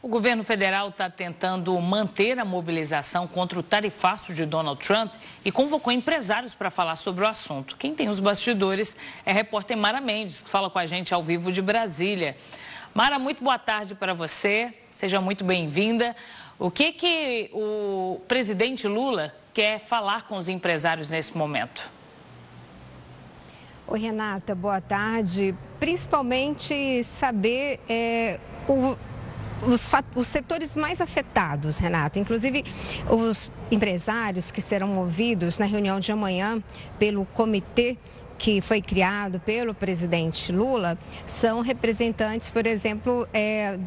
O governo federal está tentando manter a mobilização contra o tarifaço de Donald Trump e convocou empresários para falar sobre o assunto. Quem tem os bastidores é a repórter Mara Mendes, que fala com a gente ao vivo de Brasília. Mara, muito boa tarde para você, seja muito bem-vinda. O que o presidente Lula quer falar com os empresários nesse momento? Oi, Renata, boa tarde. Principalmente saber os setores mais afetados, Renata, inclusive os empresários que serão ouvidos na reunião de amanhã pelo comitê que foi criado pelo presidente Lula, são representantes, por exemplo,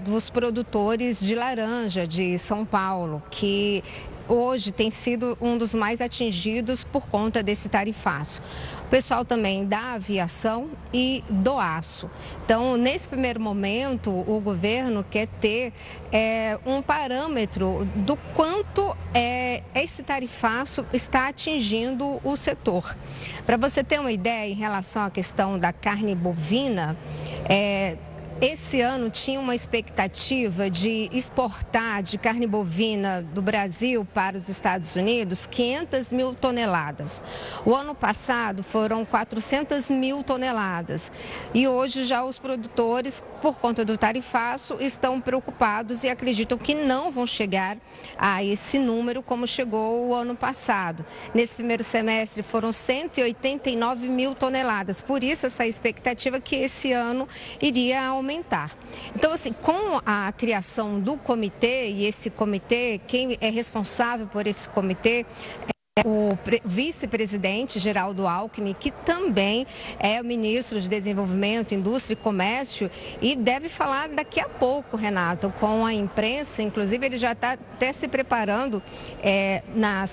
dos produtores de laranja de São Paulo, que hoje tem sido um dos mais atingidos por conta desse tarifaço. O pessoal também da aviação e do aço. Então, nesse primeiro momento, o governo quer ter um parâmetro do quanto esse tarifaço está atingindo o setor. Para você ter uma ideia em relação à questão da carne bovina, esse ano tinha uma expectativa de exportar de carne bovina do Brasil para os Estados Unidos 500 mil toneladas. O ano passado foram 400 mil toneladas. E hoje já os produtores, por conta do tarifaço, estão preocupados e acreditam que não vão chegar a esse número como chegou o ano passado. Nesse primeiro semestre foram 189 mil toneladas. Por isso essa expectativa que esse ano iria aumentar. Então, assim, com a criação do comitê, e esse comitê, quem é responsável por esse comitê é o vice-presidente Geraldo Alckmin, que também é o ministro de Desenvolvimento, Indústria e Comércio, e deve falar daqui a pouco, Renato, com a imprensa. Inclusive, ele já está até se preparando na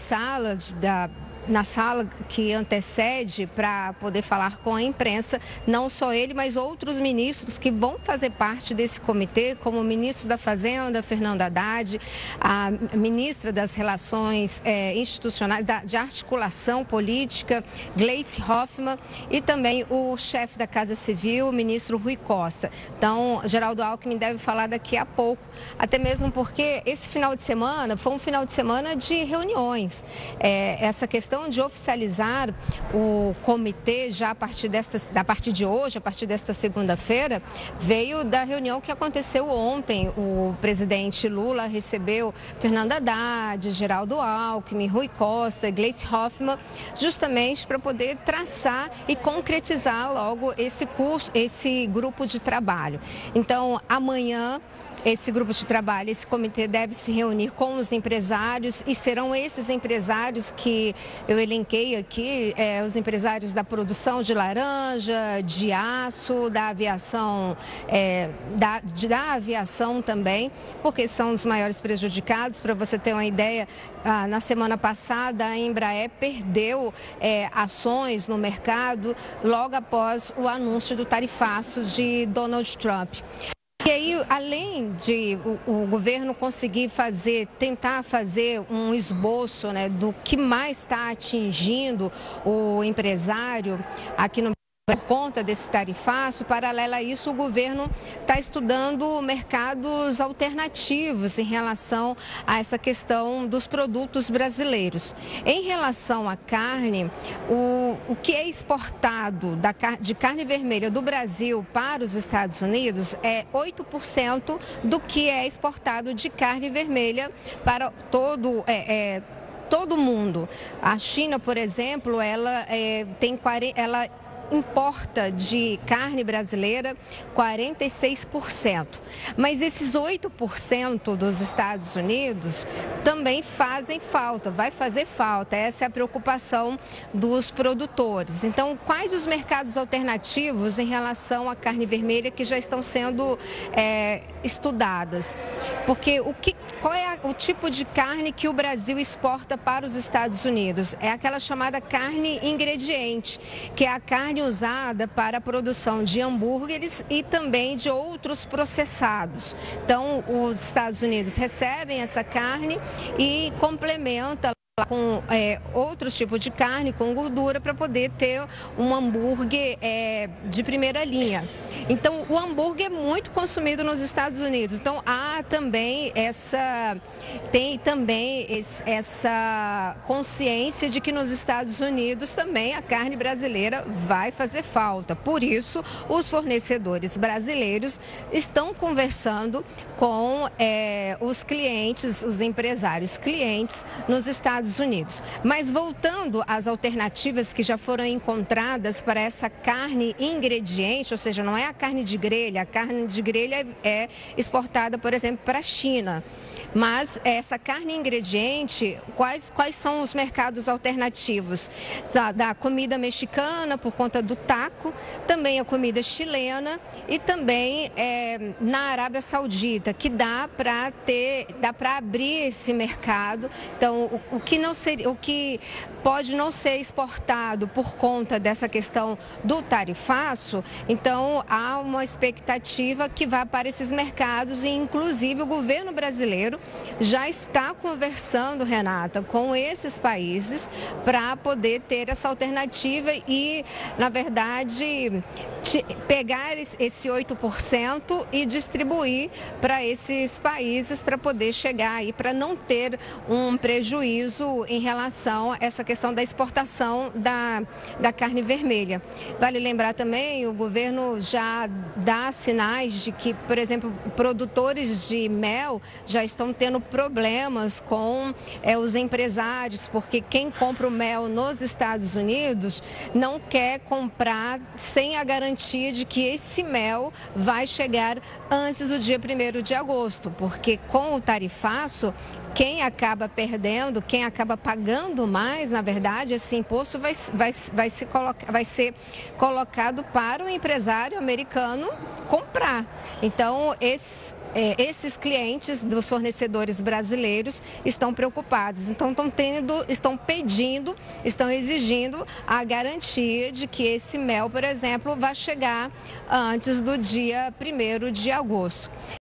sala que antecede para poder falar com a imprensa, não só ele, mas outros ministros que vão fazer parte desse comitê, como o ministro da Fazenda, Fernando Haddad, a ministra das Relações Institucionais, de Articulação Política, Gleice Hoffmann, e também o chefe da Casa Civil, o ministro Rui Costa. Então, Geraldo Alckmin deve falar daqui a pouco, até mesmo porque esse final de semana foi um final de semana de reuniões. Essa questão de oficializar o comitê já a partir de hoje, a partir desta segunda-feira, veio da reunião que aconteceu ontem. O presidente Lula recebeu Fernando Haddad, Geraldo Alckmin, Rui Costa, Gleice Hoffmann, justamente para poder traçar e concretizar logo esse grupo de trabalho. Então, amanhã, esse grupo de trabalho, esse comitê deve se reunir com os empresários, e serão esses empresários que eu elenquei aqui, os empresários da produção de laranja, de aço, da aviação, da aviação também, porque são os maiores prejudicados. Para você ter uma ideia, na semana passada a Embraer perdeu ações no mercado logo após o anúncio do tarifaço de Donald Trump. E aí, além de o governo conseguir tentar fazer um esboço, né, do que mais está atingindo o empresário aqui no por conta desse tarifaço, paralelo a isso, o governo está estudando mercados alternativos em relação a essa questão dos produtos brasileiros. Em relação à carne, o que é exportado de carne vermelha do Brasil para os Estados Unidos é 8% do que é exportado de carne vermelha para todo o mundo. A China, por exemplo, ela importa de carne brasileira 46%. Mas esses 8% dos Estados Unidos também fazem falta, vai fazer falta. Essa é a preocupação dos produtores. Então, quais os mercados alternativos em relação à carne vermelha que já estão sendo estudadas? Porque qual é o tipo de carne que o Brasil exporta para os Estados Unidos? É aquela chamada carne ingrediente, que é a carne usada para a produção de hambúrgueres e também de outros processados. Então, os Estados Unidos recebem essa carne e complementa com outros tipos de carne, com gordura, para poder ter um hambúrguer de primeira linha. Então, o hambúrguer é muito consumido nos Estados Unidos. Então, tem também essa consciência de que nos Estados Unidos também a carne brasileira vai fazer falta. Por isso, os fornecedores brasileiros estão conversando com os clientes, os empresários clientes nos Estados Unidos. Mas voltando às alternativas que já foram encontradas para essa carne ingrediente, ou seja, não é a carne de grelha é exportada, por exemplo, para a China. Mas essa carne ingrediente, quais são os mercados alternativos? Da comida mexicana, por conta do taco, também a comida chilena e também na Arábia Saudita, que dá para abrir esse mercado. Então, o que pode não ser exportado por conta dessa questão do tarifaço, então há uma expectativa que vá para esses mercados e, inclusive, o governo brasileiro já está conversando, Renata, com esses países para poder ter essa alternativa e, na verdade, pegar esse 8% e distribuir para esses países para poder chegar aí, para não ter um prejuízo em relação a essa questão da exportação da carne vermelha. Vale lembrar também, o governo já dá sinais de que, por exemplo, produtores de mel já estão tendo problemas com os empresários, porque quem compra o mel nos Estados Unidos não quer comprar sem a garantia de que esse mel vai chegar antes do dia 1º de agosto, porque com o tarifaço, quem acaba perdendo, quem acaba pagando mais, na verdade, esse imposto vai ser colocado para o empresário americano comprar. Então, esses clientes dos fornecedores brasileiros estão preocupados, então estão exigindo a garantia de que esse mel, por exemplo, vai chegar antes do dia 1º de agosto.